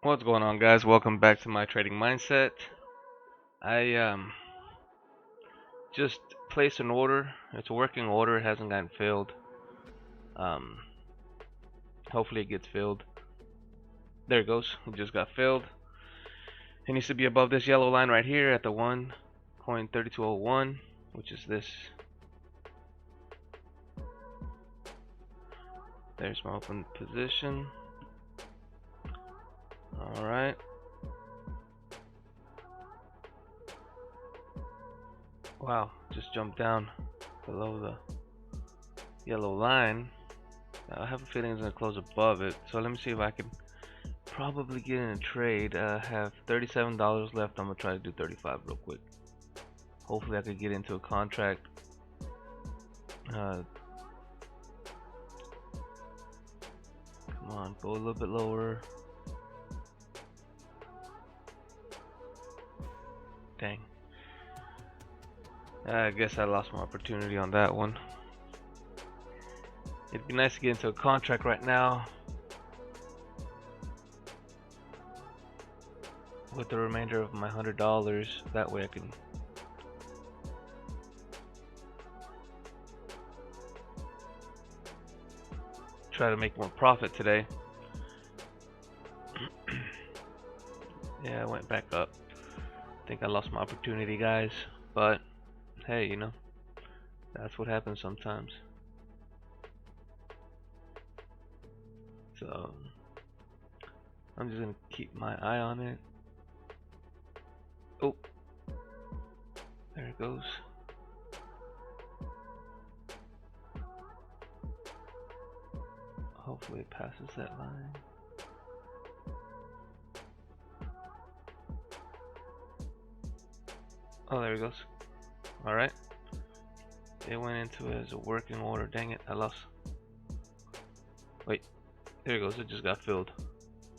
What's going on, guys? Welcome back to my trading mindset. I just placed an order. It's a working order. It hasn't gotten filled. Hopefully it gets filled. There it goes. It just got filled. It needs to be above this yellow line right here at the 1.3201, which is this. There's my open position. Alright. Wow, just jumped down below the yellow line. I have a feeling it's going to close above it. So let me see if I can probably get in a trade. I have $37 left. I'm going to try to do 35 real quick. Hopefully I could get into a contract. Come on, go a little bit lower. Dang. I guess I lost my opportunity on that one. It'd be nice to get into a contract right now with the remainder of my $100. That way I can try to make more profit today. Yeah, I went back up. I think I lost my opportunity, guys, but hey, you know, that's what happens sometimes. So I'm just gonna keep my eye on it. Oh, there it goes. Hopefully it passes that line. Oh, there it goes. Alright. It went into it as a working order. Dang it, I lost. Wait, there it goes. It just got filled.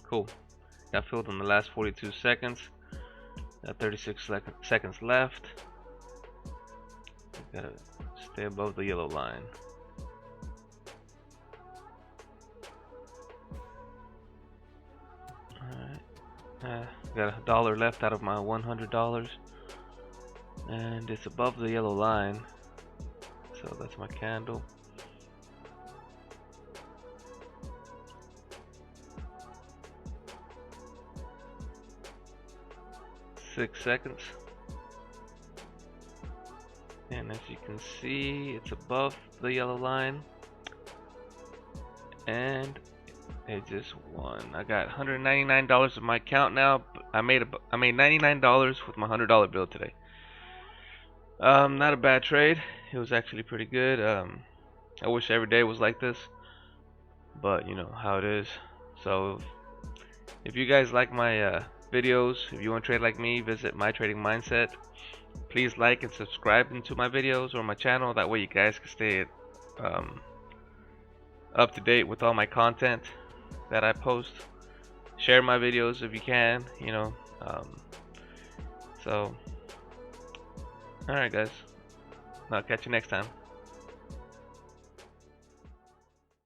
Cool. Got filled in the last 42 seconds. Got 36 seconds left. Gotta stay above the yellow line. Alright. Got $1 left out of my $100. And it's above the yellow line, so that's my candle. Six seconds, and as you can see, it's above the yellow line, and it just won. I got $199 in my account now. I made $99 with my $100 bill today. Not a bad trade. It was actually pretty good. I wish every day was like this, but you know how it is. So if you guys like my videos, if you want to trade like me, visit My Trading Mindset. Please like and subscribe to my videos or my channel. That way you guys can stay up to date with all my content that I post. Share my videos if you can, you know. So alright guys, I'll catch you next time.